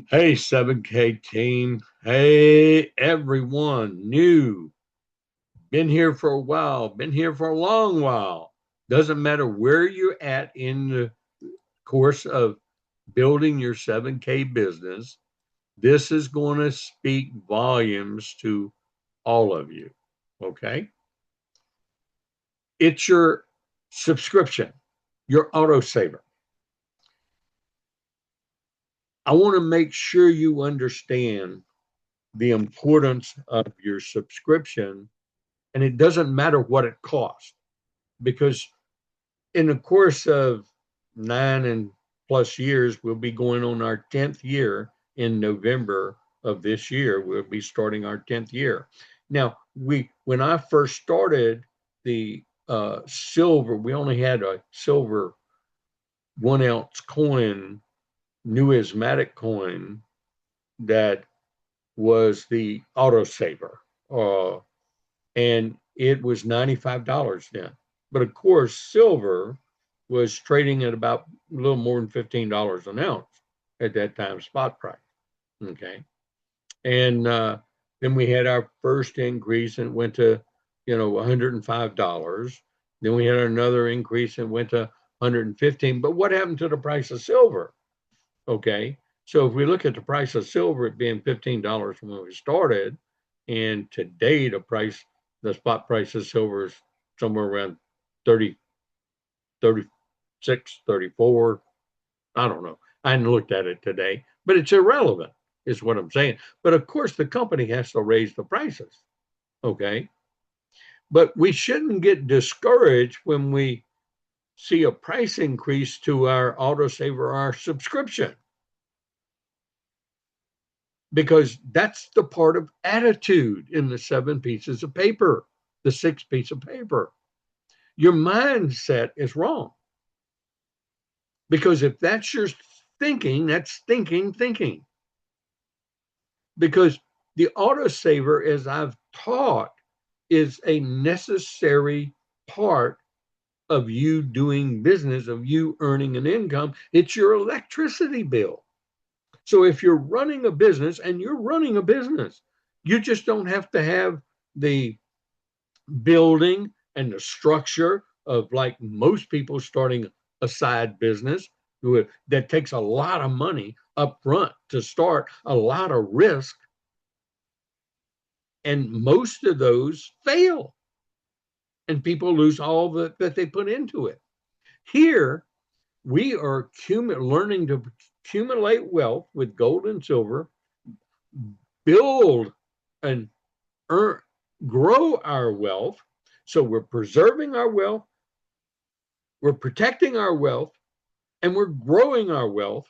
Hey, 7K team. Hey, everyone new. Been here for a while, been here for a long while. Doesn't matter where you're at in the course of building your 7K business. This is going to speak volumes to all of you. Okay. It's your subscription, your AutoSaver. I want to make sure you understand the importance of your subscription, and it doesn't matter what it costs, because in the course of 9+ years, we'll be going on our 10th year in November of this year. We'll be starting our 10th year. Now, when I first started the silver, we only had a silver 1 ounce coin, numismatic coin, that was the AutoSaver. Uh, and it was $95 then. But of course, silver was trading at about a little more than $15 an ounce at that time, spot price. Okay. And then we had our first increase and went to, $105. Then we had another increase and went to 115. But what happened to the price of silver? Okay. So if we look at the price of silver, it being $15 when we started, and today the spot price of silver is somewhere around 30, 36, 34. I don't know. I hadn't looked at it today, but it's irrelevant, is what I'm saying. But of course, the company has to raise the prices. Okay. But we shouldn't get discouraged when we see a price increase to our AutoSaver, our subscription, because that's the part of attitude in the 7 pieces of paper, the 6 piece of paper. Your mindset is wrong, because if that's your thinking, that's thinking. Because the AutoSaver, as I've taught, is a necessary part of you doing business, of you earning an income. It's your electricity bill. So if you're running a business, and you're running a business, you just don't have to have the building and the structure of, like, most people starting a side business that takes a lot of money up front to start, a lot of risk, and most of those fail, and people lose all that they put into it. Here we are learning to accumulate wealth with gold and silver, build and earn, grow our wealth. So we're preserving our wealth, we're protecting our wealth, and we're growing our wealth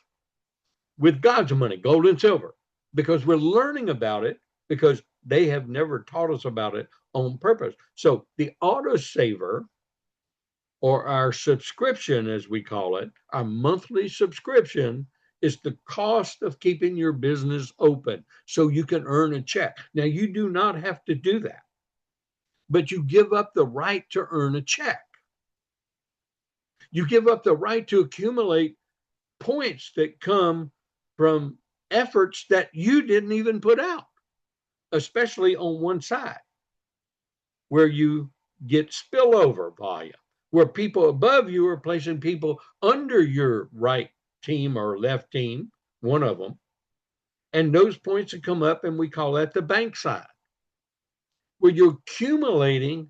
with God's money, gold and silver, because we're learning about it, because they have never taught us about it on purpose. So the AutoSaver, or our subscription, as we call it, our monthly subscription, is the cost of keeping your business open so you can earn a check. Now, you do not have to do that, but you give up the right to earn a check. You give up the right to accumulate points that come from efforts that you didn't even put out, especially on one side, where you get spillover volume, where people above you are placing people under your right team or left team, one of them, and those points that come up, and we call that the bank side, where you're accumulating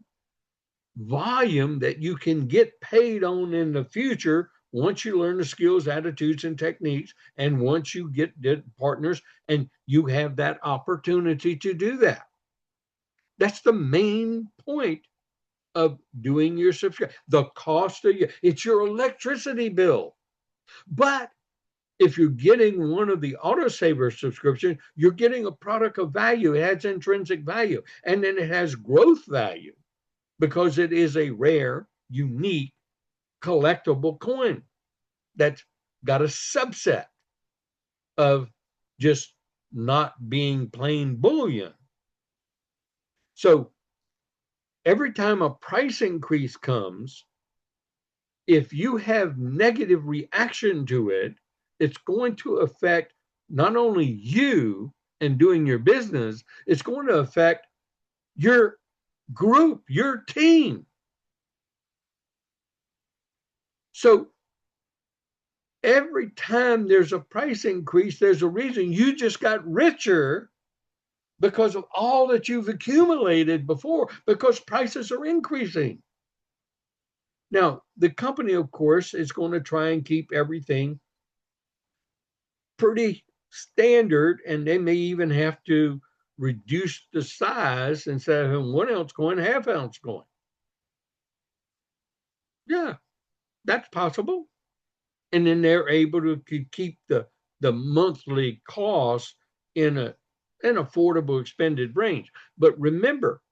volume that you can get paid on in the future once you learn the skills, attitudes, and techniques, and once you get partners and you have that opportunity to do that. That's the main point of doing your subscription. The cost of it's your electricity bill. But if you're getting one of the AutoSaver subscription, you're getting a product of value. It has intrinsic value, and then it has growth value, because it is a rare, unique, collectible coin that's got a subset of just not being plain bullion. So every time a price increase comes, if you have negative reaction to it, it's going to affect not only you and doing your business, it's going to affect your group, your team. So every time there's a price increase, there's a reason. You just got richer because of all that you've accumulated before, because prices are increasing. Now, the company, of course, is going to try and keep everything pretty standard, and they may even have to reduce the size instead of 1 ounce coin, half-ounce coin. Yeah, that's possible. And then they're able to keep the monthly cost in an affordable expended range. But remember,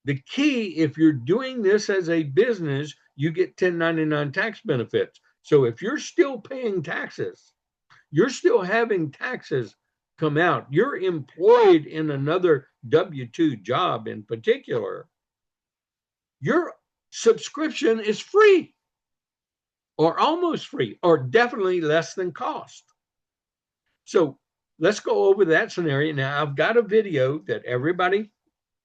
the key, if you're doing this as a business, you get 1099 tax benefits. So if you're still paying taxes, you're still having taxes come out, you're employed in another W-2 job in particular, your subscription is free or almost free or definitely less than cost. So let's go over that scenario. Now, I've got a video that everybody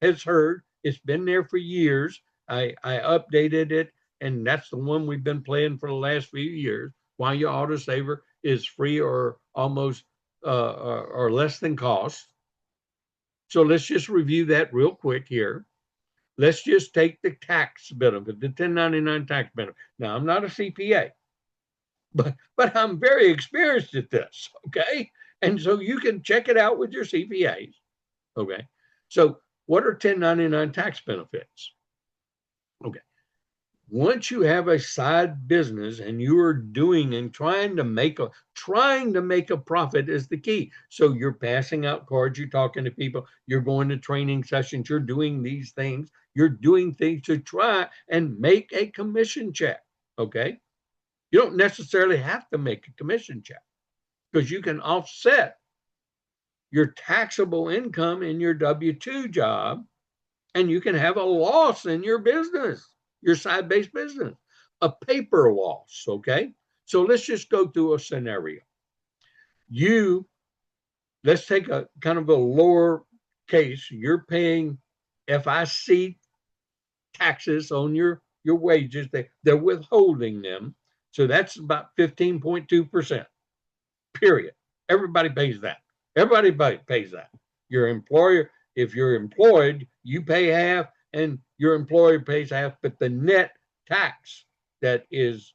has heard. It's been there for years. I updated it, and that's the one we've been playing for the last few years. Why your AutoSaver is free or almost or less than cost. So let's just review that real quick here. Let's just take the tax benefit, the 1099 tax benefit. Now, I'm not a CPA, but I'm very experienced at this, okay? And so you can check it out with your CPAs, okay? So what are 1099 tax benefits? Okay. Once you have a side business and you are doing and trying to make a profit is the key. So you're passing out cards, you're talking to people, you're going to training sessions, you're doing these things, you're doing things to try and make a commission check. Okay. You don't necessarily have to make a commission check because you can offset your taxable income in your W-2 job, and you can have a loss in your business, your side-based business, a paper loss, okay? So let's just go through a scenario. Let's take a kind of a lower case. You're paying FIC taxes on your wages. They're withholding them. So that's about 15.2%, period. Everybody pays that. Everybody pays that. Your employer, if you're employed, you pay half and your employer pays half, but the net tax that is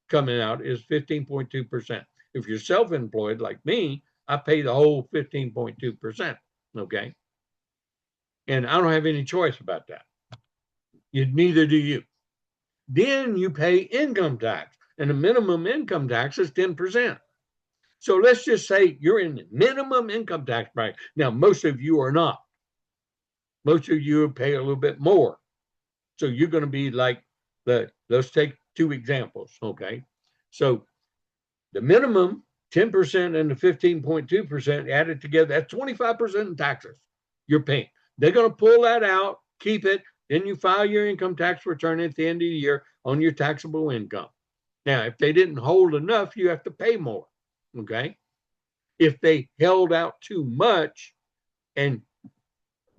coming out is 15.2%. If you're self-employed like me, I pay the whole 15.2%, okay? And I don't have any choice about that. Neither do you. Then you pay income tax, and the minimum income tax is 10%. So let's just say you're in the minimum income tax bracket. Now, most of you are not. Most of you pay a little bit more. So you're going to be like let's take two examples, okay? So the minimum 10% and the 15.2% added together, that's 25% in taxes you're paying. They're going to pull that out, keep it, then you file your income tax return at the end of the year on your taxable income. Now, if they didn't hold enough, you have to pay more, okay? If they held out too much and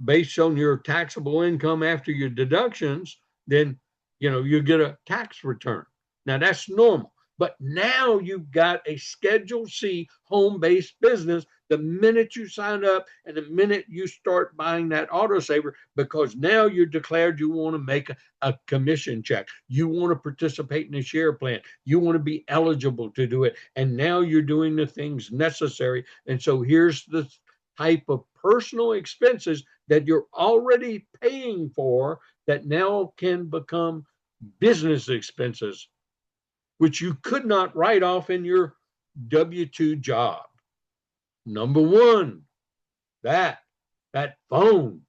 based on your taxable income after your deductions, then you get a tax return. Now that's normal. But now you've got a Schedule C home-based business the minute you sign up and the minute you start buying that AutoSaver, because now you're declared you want to make a commission check. You want to participate in a share plan. You want to be eligible to do it. And now you're doing the things necessary. And so here's the type of personal expenses that you're already paying for that now can become business expenses, which you could not write off in your W-2 job. Number one, that phone.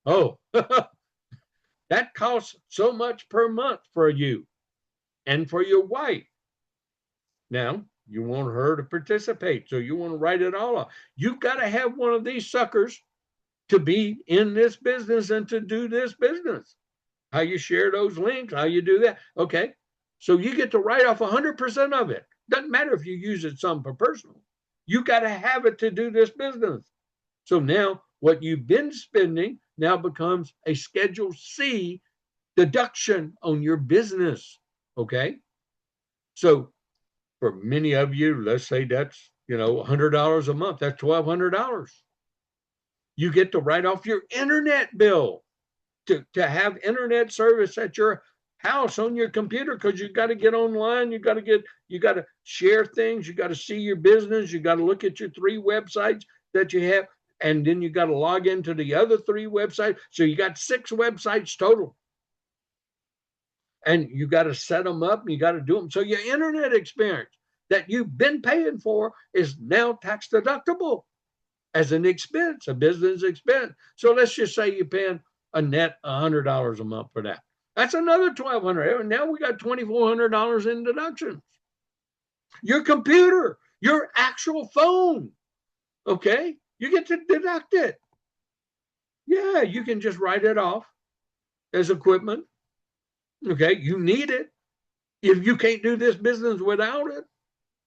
Oh, that costs so much per month for you and for your wife. Now, you want her to participate, so you want to write it all off. You've got to have one of these suckers to be in this business and to do this business. How you share those links, how you do that. Okay. So you get to write off 100% of it. Doesn't matter if you use it some for personal. You got to have it to do this business. So now what you've been spending now becomes a Schedule C deduction on your business. Okay. So for many of you, let's say that's, $100 a month. That's $1,200. You get to write off your internet bill to have internet service at your house on your computer, because you got to get online. You got to share things. You got to see your business. You got to look at your 3 websites that you have. And then you got to log into the other 3 websites. So you got 6 websites total. And you got to set them up and you got to do them. So your internet experience that you've been paying for is now tax deductible as an expense, a business expense. So let's just say you're paying a net $100 a month for that. That's another $1,200. Now we got $2,400 in deductions. Your computer, your actual phone, okay? You get to deduct it. Yeah, you can just write it off as equipment. Okay, you need it. If you can't do this business without it,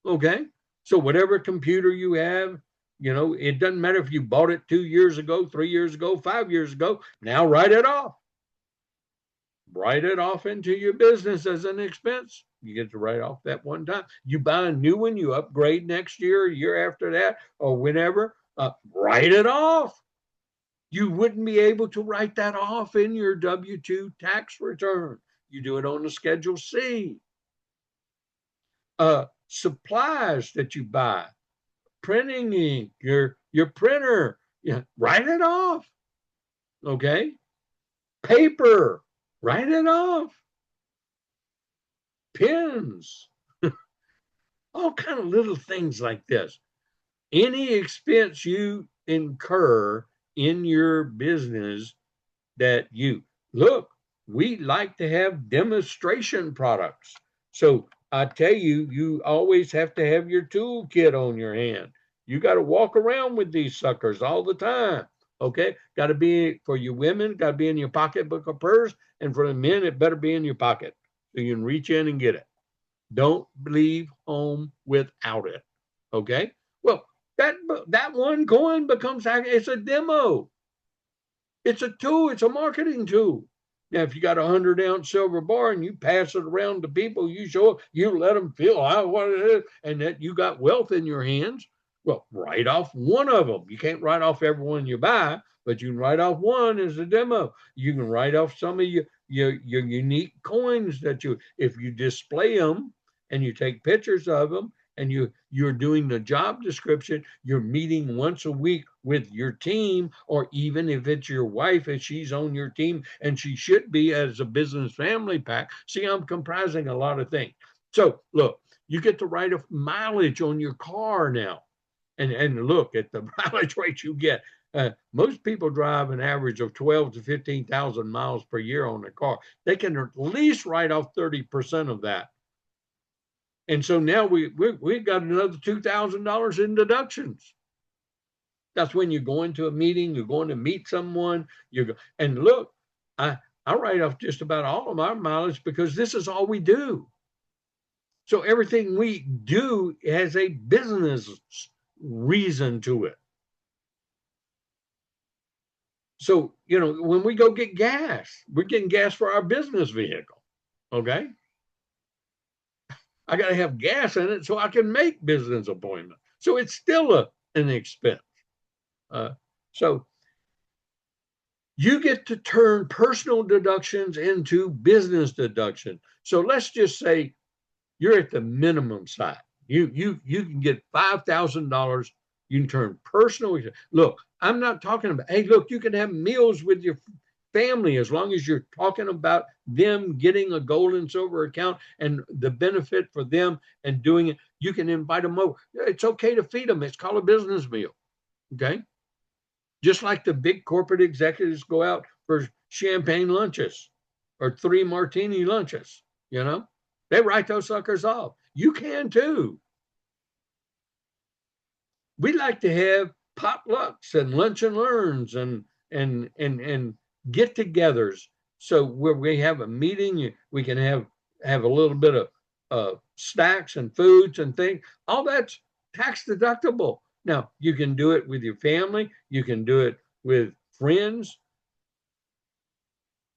okay? So whatever computer you have, it doesn't matter if you bought it 2 years ago, 3 years ago, 5 years ago. Now write it off. Write it off into your business as an expense. You get to write off that one time. You buy a new one, you upgrade next year, a year after that, or whenever, write it off. You wouldn't be able to write that off in your W-2 tax return. You do it on the Schedule C. Supplies that you buy, printing ink, your printer, write it off. Okay? Paper, write it off. Pens, all kind of little things like this. Any expense you incur in your business that we like to have demonstration products. So I tell you, you always have to have your toolkit on your hand. You got to walk around with these suckers all the time. Okay. Got to be, for you women, got to be in your pocketbook or purse. And for the men, it better be in your pocket so you can reach in and get it. Don't leave home without it. Okay. Well, that one coin becomes, it's a demo. It's a tool. It's a marketing tool. Now, if you got a 100-ounce silver bar and you pass it around to people, you show up, you let them feel what it is, and that you got wealth in your hands. Well, write off one of them. You can't write off every one you buy, but you can write off one as a demo. You can write off some of your unique coins that if you display them and you take pictures of them, and you're doing the job description, you're meeting once a week with your team, or even if it's your wife, if she's on your team, and she should be as a business family pack. See, I'm comprising a lot of things. So look, you get to write a mileage on your car now, and look at the mileage rate you get. Most people drive an average of 12 to 15,000 miles per year on their car. They can at least write off 30% of that. And so now we've got another $2,000 in deductions. That's when you're going to a meeting, you're going to meet someone. And look, I write off just about all of our mileage because this is all we do. So everything we do has a business reason to it. So, when we go get gas, we're getting gas for our business vehicle. Okay. I got to have gas in it so I can make business appointments. So it's still an expense. So you get to turn personal deductions into business deduction. So let's just say you're at the minimum side. You can get $5,000. You can turn personal. Look, I'm not talking about, hey, look, you can have meals with your family as long as you're talking about them getting a gold and silver account and the benefit for them and doing it. You can invite them over. It's okay to feed them. It's called a business meal. Okay. Just like the big corporate executives go out for champagne lunches or 3 martini lunches, they write those suckers off. You can too. We like to have potlucks and lunch and learns and get-togethers. So where we have a meeting, we can have a little bit of snacks and foods and things. All that's tax deductible. Now, you can do it with your family, you can do it with friends.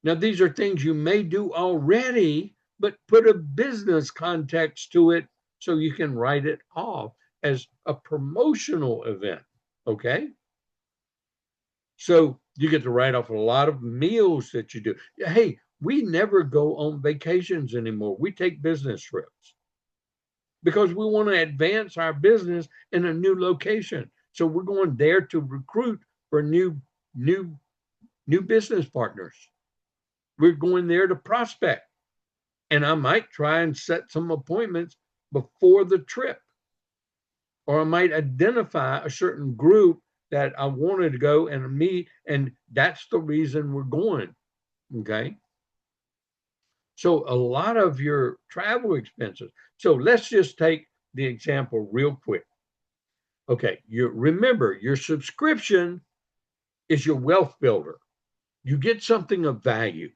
Now, these are things you may do already, but put a business context to it so you can write it off as a promotional event. Okay. So you get to write off a lot of meals that you do. Hey, we never go on vacations anymore. We take business trips because we want to advance our business in a new location. So we're going there to recruit for new business partners. We're going there to prospect. And I might try and set some appointments before the trip. Or I might identify a certain group that I wanted to go and meet, and that's the reason we're going. Okay. So a lot of your travel expenses. So let's just take the example real quick. Okay, you remember your subscription is your wealth builder. You get something of value.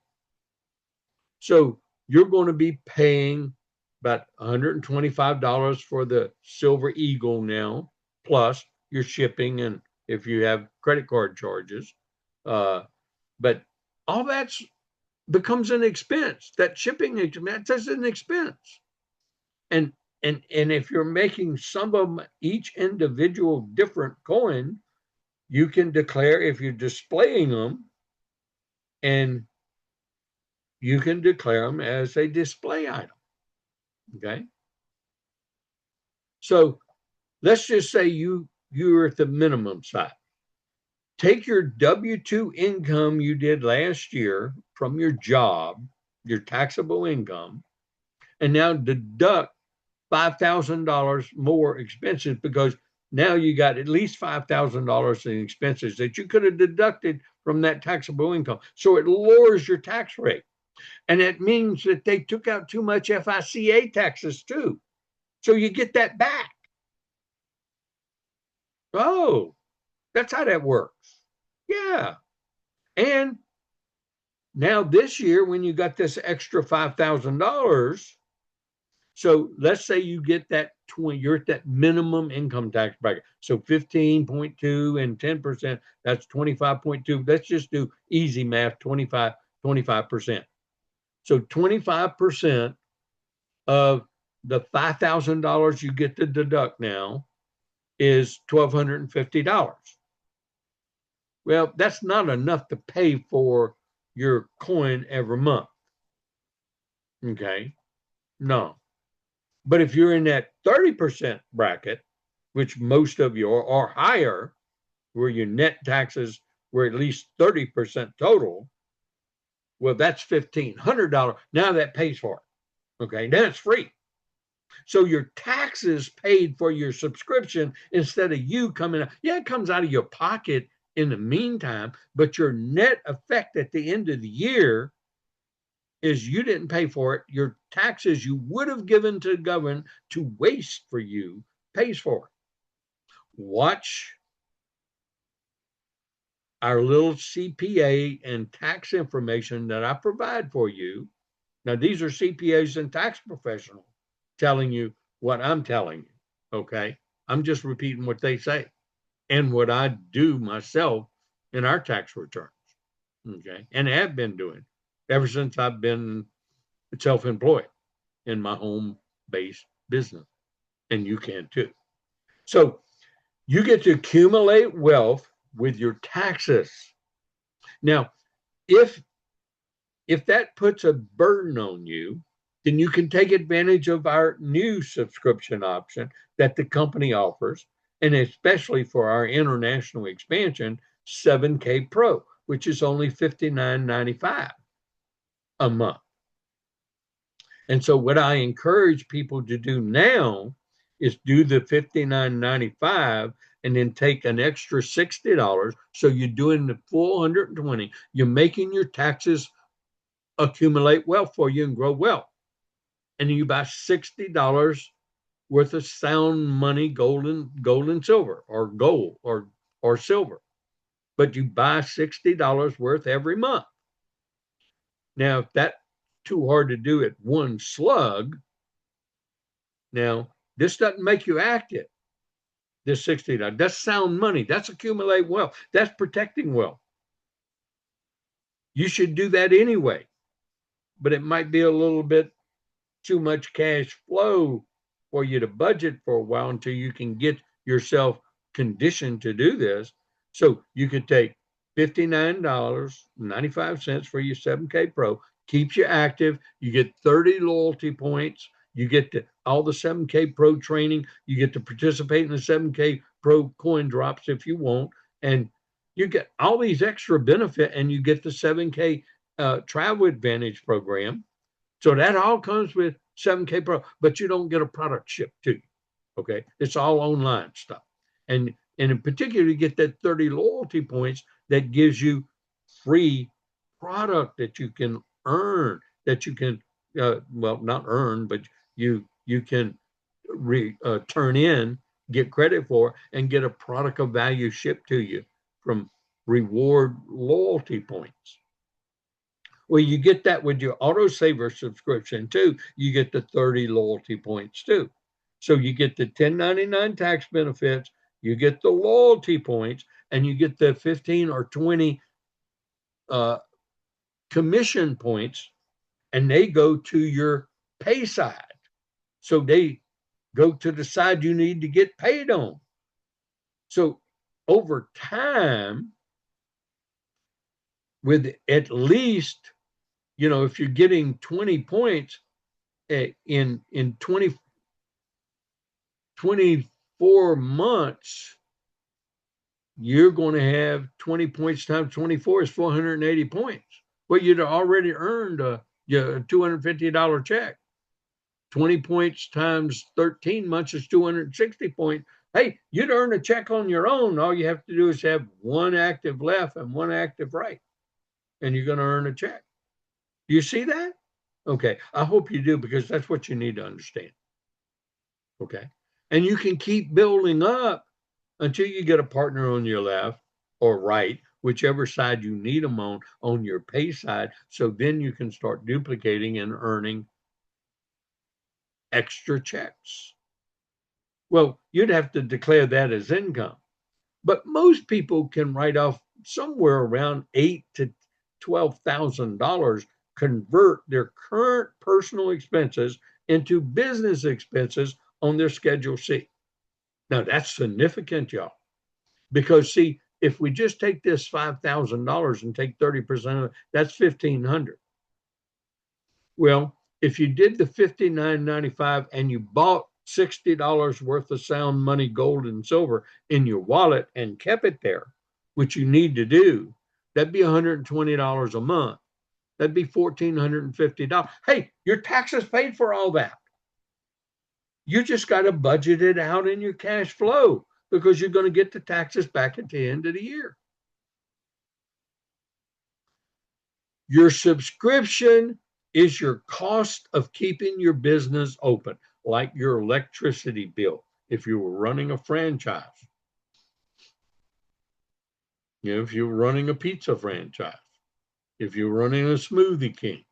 So you're going to be paying about $125 for the Silver Eagle now, plus your shipping and if you have credit card charges. But all that's becomes an expense. That shipping expense is an expense. And and if you're making some of them each individual different coin, you can declare if you're displaying them, and you can declare them as a display item. Okay. So let's just say you're at the minimum side. Take your W-2 income you did last year from your job, your taxable income, and now deduct $5,000 more expenses because now you got at least $5,000 in expenses that you could have deducted from that taxable income. So it lowers your tax rate. And it means that they took out too much FICA taxes too. So you get that back. Oh, that's how that works. Yeah. And now this year, when you got this extra $5,000, so let's say you get that 20, you're at that minimum income tax bracket. So 15.2 and 10%, that's 25.2. Let's just do easy math, 25%. So 25% of the $5,000 you get to deduct now is $1,250. Well, that's not enough to pay for your coin every month. Okay. No. But if you're in that 30% bracket, which most of you are, or higher, where your net taxes were at least 30% total, well, that's $1,500. Now that pays for it. Okay. Now it's free. So your taxes paid for your subscription instead of you coming out. Yeah, it comes out of your pocket in the meantime, but your net effect at the end of the year is you didn't pay for it. Your taxes you would have given to the government to waste for you pays for it. Watch our little CPA and tax information that I provide for you. Now, these are CPAs and tax professionals telling you what I'm telling you. Okay. I'm just repeating what they say and what I do myself in our tax returns. Okay. And have been doing ever since I've been self-employed in my home-based business. And you can too. So you get to accumulate wealth with your taxes. Now, if that puts a burden on you, then you can take advantage of our new subscription option that the company offers, and especially for our international expansion, 7K Pro, which is only $59.95 a month. And so what I encourage people to do now is do the $59.95 and then take an extra $60. So you're doing the full 120. You're making your taxes accumulate wealth for you and grow wealth. And you buy $60 worth of sound money, gold and silver, or gold or silver. But you buy $60 worth every month. Now, if that's too hard to do at one slug, now this doesn't make you active. this $60. That's sound money. That's accumulating wealth. That's protecting wealth. You should do that anyway, but it might be a little bit too much cash flow for you to budget for a while until you can get yourself conditioned to do this. So you could take $59.95 for your 7K Pro, keeps you active. You get 30 loyalty points. You get all the 7K Pro training. You get to participate in the 7K Pro coin drops if you want. And you get all these extra benefit, and you get the 7K Travel Advantage program. So that all comes with 7K Pro, but you don't get a product shipped to you. Okay. It's all online stuff. And in particular, you get that 30 loyalty points that gives you free product that you can earn, that you can, well, not earn, but you can turn in, get credit for, and get a product of value shipped to you from reward loyalty points. Well, you get that with your AutoSaver subscription too. You get the 30 loyalty points too. So you get the 1099 tax benefits, you get the loyalty points, and you get the 15 or 20 commission points, and they go to your pay side. So they go to the side you need to get paid on. So over time, with at least, if you're getting 20 points in 24 months, you're going to have 20 points times 24 is 480 points. Well, you'd already earned a $250 check. 20 points times 13 months is 260 points. Hey, you'd earn a check on your own. All you have to do is have one active left and one active right, and you're going to earn a check. Do you see that? Okay. I hope you do, because that's what you need to understand. Okay. And you can keep building up until you get a partner on your left or right, whichever side you need them on your pay side. So then you can start duplicating and earning extra checks. Well, you'd have to declare that as income, but most people can write off somewhere around $8,000 to $12,000, convert their current personal expenses into business expenses on their Schedule C. Now that's significant, y'all, because see, if we just take this $5,000 and take 30% of it, that's $1,500. Well, if you did the $59.95 and you bought $60 worth of sound money, gold and silver in your wallet and kept it there, which you need to do, that'd be $120 a month. That'd be $1,450. Hey, your taxes paid for all that. You just got to budget it out in your cash flow, because you're going to get the taxes back at the end of the year. Your subscription is your cost of keeping your business open, like your electricity bill if you were running a franchise. If you're running a pizza franchise, if you're running a Smoothie King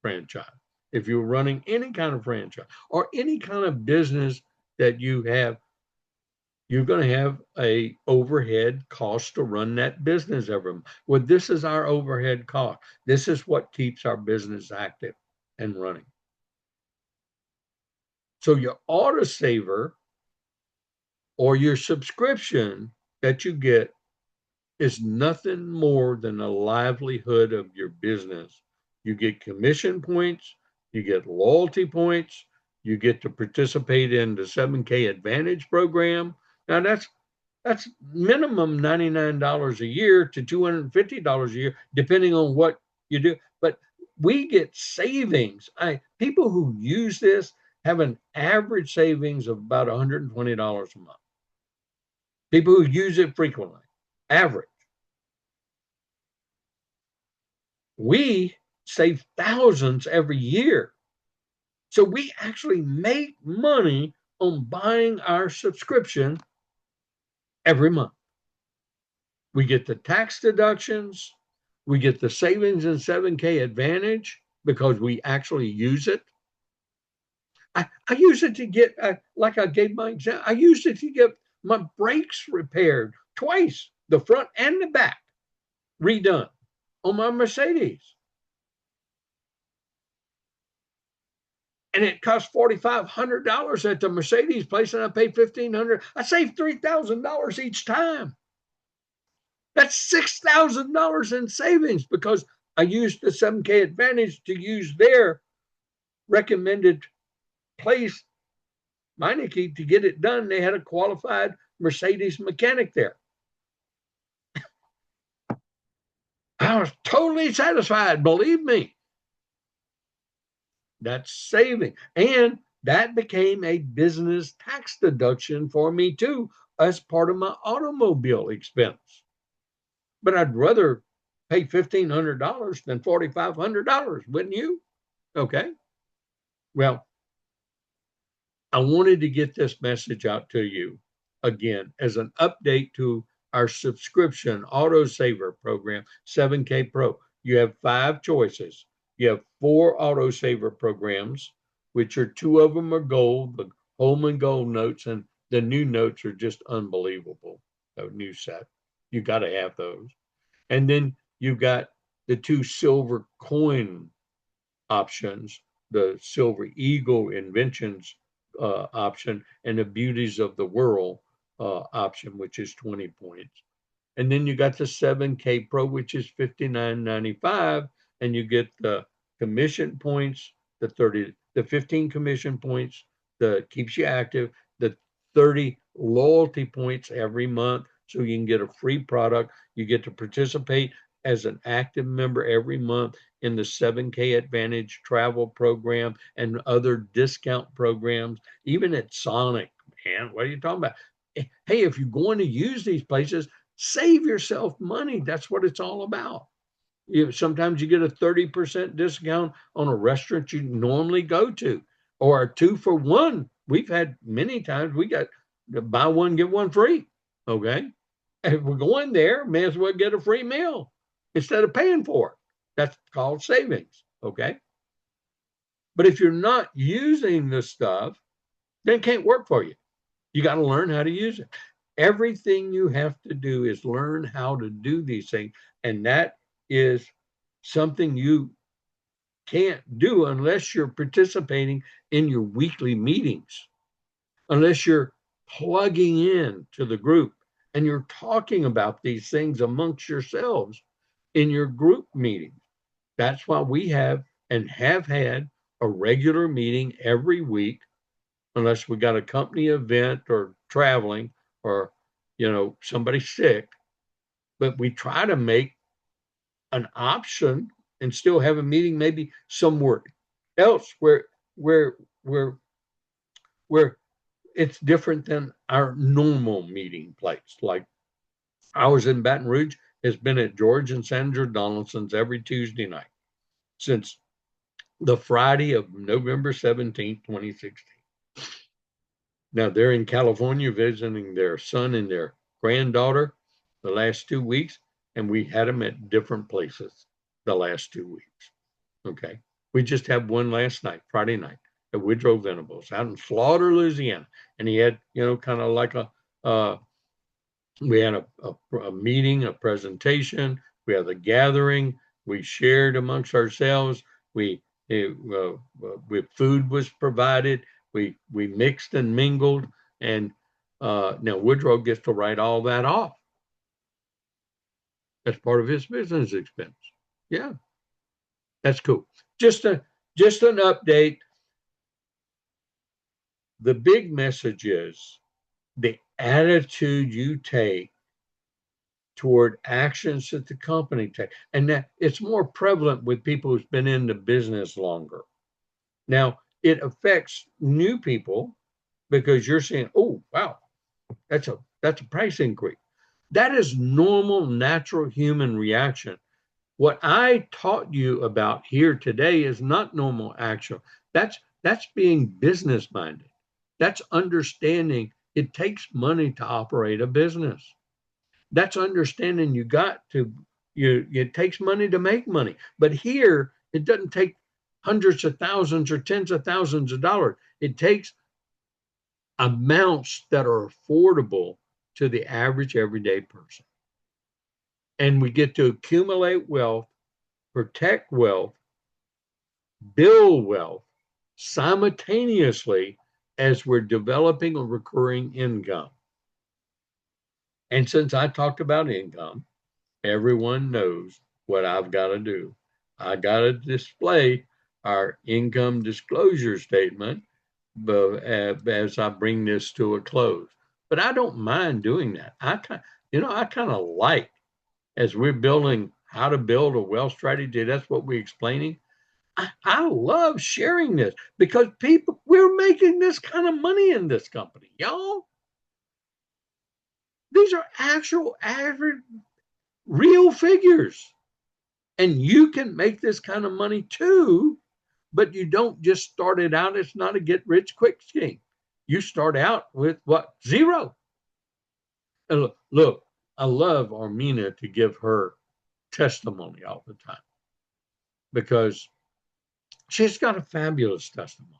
franchise, if you're running any kind of franchise or any kind of business that you have, you're going to have a overhead cost to run that business every month. Well, this is our overhead cost. This is what keeps our business active and running. So your AutoSaver or your subscription that you get is nothing more than a livelihood of your business. You get commission points, you get loyalty points, you get to participate in the 7K Advantage program. Now that's minimum $99 a year to $250 a year, depending on what you do. But we get savings. People who use this have an average savings of about $120 a month. People who use it frequently, average. We save thousands every year. So we actually make money on buying our subscription every month. We get the tax deductions. We get the savings in 7K Advantage because we actually use it. I use it to get, like I gave my example, I used it to get my brakes repaired twice, the front and the back redone on my Mercedes. And it cost $4,500 at the Mercedes place, and I paid $1,500. I saved $3,000 each time. That's $6,000 in savings because I used the 7K Advantage to use their recommended place, Meineke, to get it done. They had a qualified Mercedes mechanic there. I was totally satisfied, believe me. That's saving. And that became a business tax deduction for me too, as part of my automobile expense. But I'd rather pay $1,500 than $4,500, wouldn't you? Okay. Well, I wanted to get this message out to you again as an update to our subscription AutoSaver program, 7K Pro. You have 5 choices. You have 4 AutoSaver programs, which are 2 of them are gold, the Holman Gold notes, and the new notes are just unbelievable. A new set. You got to have those. And then you've got the 2 silver coin options, the Silver Eagle Inventions option, and the Beauties of the World option, which is 20 points. And then you got the 7K Pro, which is $59.95, and you get the commission points, the 15 commission points, that keeps you active, the 30 loyalty points every month, so you can get a free product. You get to participate as an active member every month in the 7K Advantage travel program and other discount programs, even at Sonic. Man, what are you talking about? Hey, if you're going to use these places, save yourself money. That's what it's all about. Sometimes you get a 30% discount on a restaurant you normally go to, or a 2-for-1. We've had many times we got buy one, get one free. Okay. If we're going there, may as well get a free meal instead of paying for it. That's called savings. Okay. But if you're not using the stuff, then it can't work for you. You got to learn how to use it. Everything you have to do is learn how to do these things. And that is something you can't do unless you're participating in your weekly meetings, unless you're plugging in to the group and you're talking about these things amongst yourselves in your group meetings. That's why we have and have had a regular meeting every week, unless we got a company event or traveling or, somebody sick. But we try to make an option and still have a meeting maybe somewhere else where it's different than our normal meeting place. Like ours in Baton Rouge has been at George and Sandra Donaldson's every Tuesday night since the Friday of November 17th, 2016. Now they're in California visiting their son and their granddaughter the last 2 weeks, and we had them at different places the last 2 weeks. Okay. We just had one last night, Friday night, at Woodrow Venables out in Slaughter, Louisiana. And he had, kind of like we had a meeting, a presentation, we had a gathering, we shared amongst ourselves, food was provided, we mixed and mingled, and now Woodrow gets to write all that off. That's part of his business expense. Yeah, that's cool. Just an update. The big message is the attitude you take toward actions that the company takes, and that it's more prevalent with people who's been in the business longer. Now, it affects new people because you're saying, "Oh, wow, that's a price increase." That is normal, natural human reaction. What I taught you about here today is not normal action. That's being business minded. That's understanding it takes money to operate a business. That's understanding it takes money to make money. But here, it doesn't take hundreds of thousands or tens of thousands of dollars. It takes amounts that are affordable to the average everyday person. And we get to accumulate wealth, protect wealth, build wealth simultaneously as we're developing a recurring income. And since I talked about income, everyone knows what I've got to do. I got to display our income disclosure statement as I bring this to a close. But I don't mind doing that. I kind of like, as we're building how to build a wealth strategy, that's what we're explaining. I love sharing this because we're making this kind of money in this company, y'all. These are actual average, real figures. And you can make this kind of money too, but you don't just start it out. It's not a get rich quick scheme. You start out with what? Zero. And look, I love Armina to give her testimony all the time because she's got a fabulous testimony.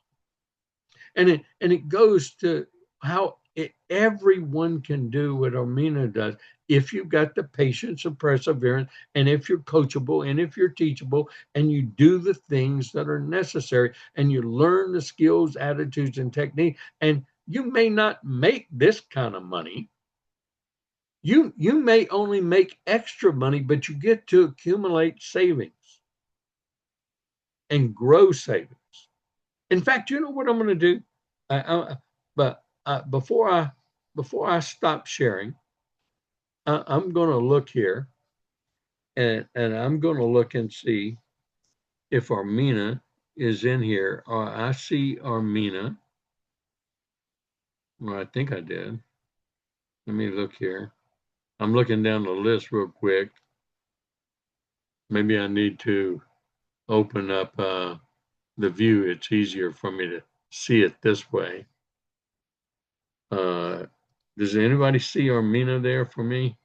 And it goes to how everyone can do what Armina does if you've got the patience and perseverance, and if you're coachable, and if you're teachable, and you do the things that are necessary, and you learn the skills, attitudes, and technique. And you may not make this kind of money. You may only make extra money, but you get to accumulate savings and grow savings. In fact, you know what I'm going to do? But before I stop sharing, I'm going to look here, and I'm going to look and see if Armina is in here. I see Armina. Well, I think I did. Let me look here. I'm looking down the list real quick. Maybe I need to open up the view. It's easier for me to see it this way. Does anybody see Armina there for me?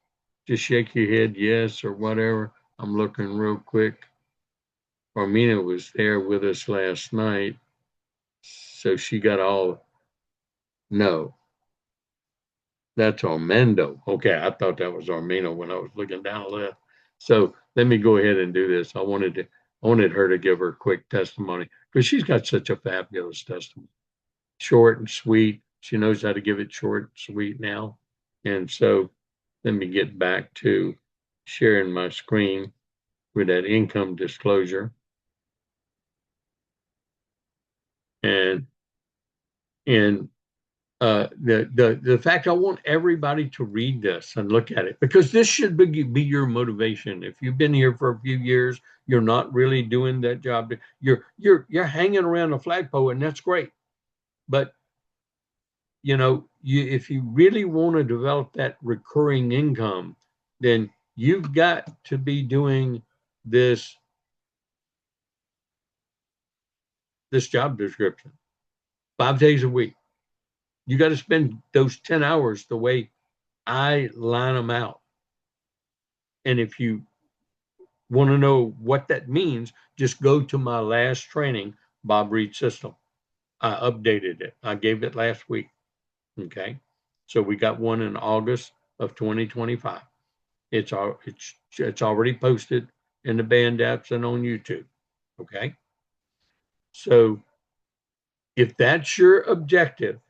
Just shake your head yes or whatever. I'm looking real quick. Armina was there with us last night, so she got all. No, that's Armando. Okay, I thought that was Armina when I was looking down the list. So let me go ahead and do this. I wanted her to give her a quick testimony because she's got such a fabulous testimony. Short and sweet. She knows how to give it short and sweet now. And so let me get back to sharing my screen with that income disclosure. And the fact, I want everybody to read this and look at it, because this should be your motivation. If you've been here for a few years, you're not really doing that job. You're hanging around a flagpole, and that's great. But if you really want to develop that recurring income, then you've got to be doing this job description 5 days a week. You got to spend those 10 hours the way I line them out. And if you want to know what that means, just go to my last training, Bob Reid system. I updated it. I gave it last week. Okay. So we got one in August of 2025. It's already posted in the band apps and on YouTube. Okay. So if that's your objective,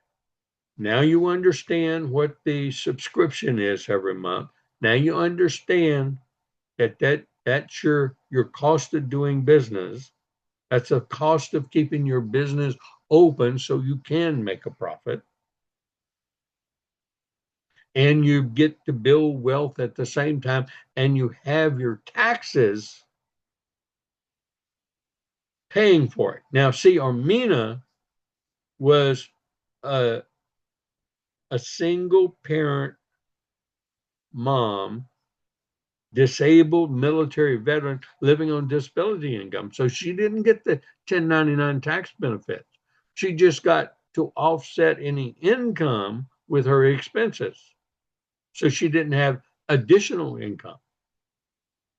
now you understand what the subscription is every month. Now you understand that's your cost of doing business. That's a cost of keeping your business open so you can make a profit. And you get to build wealth at the same time, and you have your taxes paying for it. Now, see, Armina was a single parent mom, disabled military veteran living on disability income. So she didn't get the 1099 tax benefits. She just got to offset any income with her expenses. So she didn't have additional income.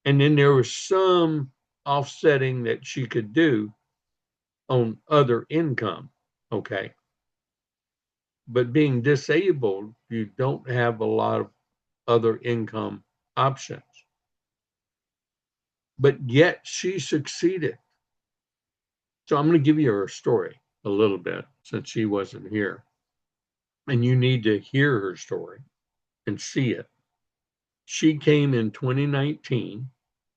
And then there was some offsetting that she could do on other income. Okay. but being disabled, you don't have a lot of other income options. But yet she succeeded. So I'm going to give you her story a little bit since she wasn't here. And you need to hear her story and see it. She came in 2019.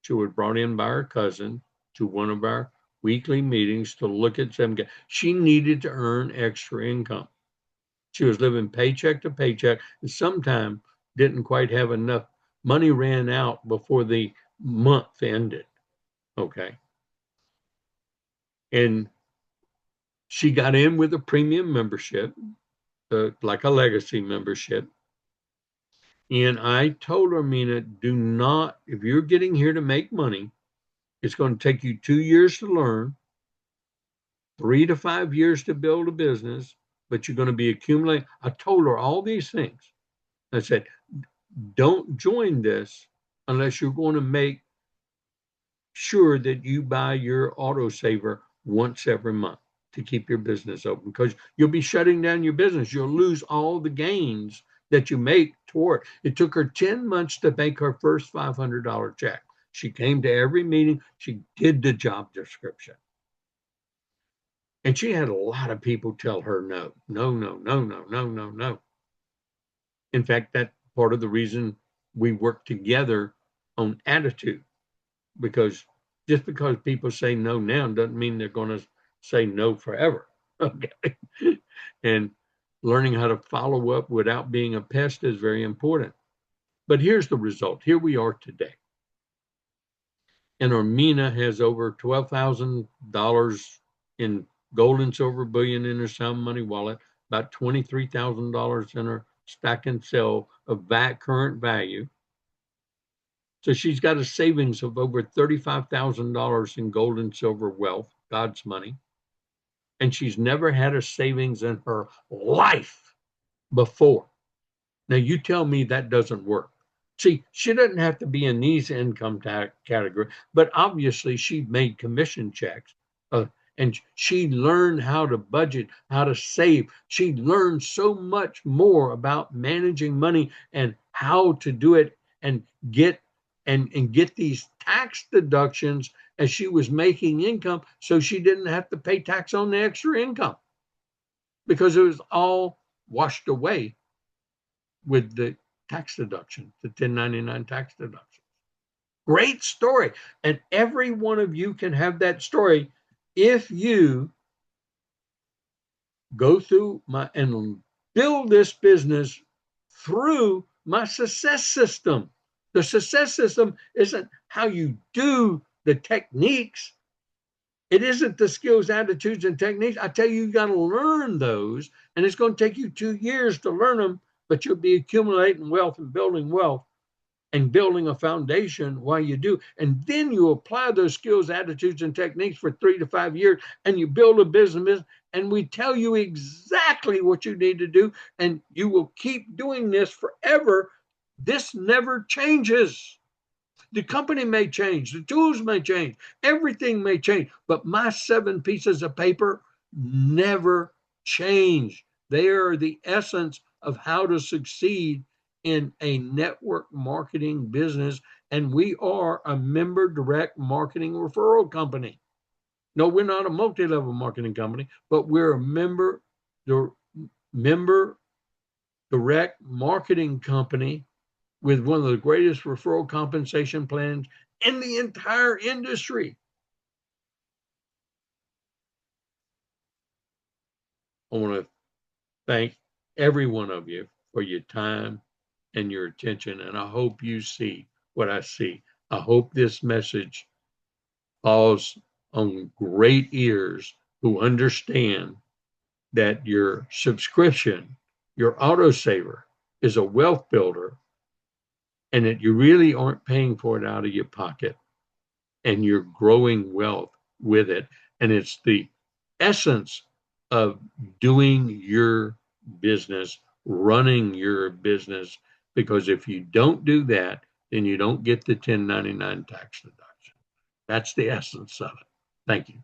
She was brought in by her cousin to one of our weekly meetings to look at some. She needed to earn extra income. She was living paycheck to paycheck and sometimes didn't quite have enough. Money ran out before the month ended. Okay. And she got in with a premium membership, like a legacy membership. And I told her, Mina, do not, if you're getting here to make money, it's going to take you 2 years to learn, 3 to 5 years to build a business, but you're going to be accumulating. I told her all these things. I said, don't join this unless you're going to make sure that you buy your AutoSaver once every month to keep your business open, because you'll be shutting down your business. You'll lose all the gains that you make toward. It took her 10 months to make her first $500 check. She came to every meeting. She did the job description. And she had a lot of people tell her no, no, no, no, no, no, no, no. In fact, that's part of the reason we work together on attitude, because just because people say no now doesn't mean they're going to say no forever. Okay. And learning how to follow up without being a pest is very important. But here's the result. Here we are today. And Armina has over $12,000 in gold and silver bullion in her sound money wallet, about $23,000 in her stack and sell of current value. So she's got a savings of over $35,000 in gold and silver wealth, God's money. And she's never had a savings in her life before. Now, you tell me that doesn't work. See, she doesn't have to be in these income category, but obviously she made commission checks. And she learned how to budget, how to save. She learned so much more about managing money and how to do it and get these tax deductions as she was making income, so she didn't have to pay tax on the extra income because it was all washed away with the tax deduction, the 1099 tax deduction. Great story. And every one of you can have that story if you go through and build this business through my success system. The success system isn't how you do the techniques. It isn't the skills, attitudes, and techniques. I tell you, you got to learn those, and it's going to take you 2 years to learn them, but you'll be accumulating wealth and building a foundation while you do. And then you apply those skills, attitudes, and techniques for 3 to 5 years, and you build a business, and we tell you exactly what you need to do, and you will keep doing this forever. This never changes. The company may change, the tools may change, everything may change, but my 7 pieces of paper never change. They are the essence of how to succeed in a network marketing business, and we are a member direct marketing referral company. No, we're not a multi-level marketing company, but we're a member direct marketing company with one of the greatest referral compensation plans in the entire industry. I want to thank every one of you for your time and your attention, and I hope you see what I see. I hope this message falls on great ears who understand that your subscription, your AutoSaver, is a wealth builder, and that you really aren't paying for it out of your pocket, and you're growing wealth with it. And it's the essence of doing your business, running your business, because if you don't do that, then you don't get the 1099 tax deduction. That's the essence of it. Thank you.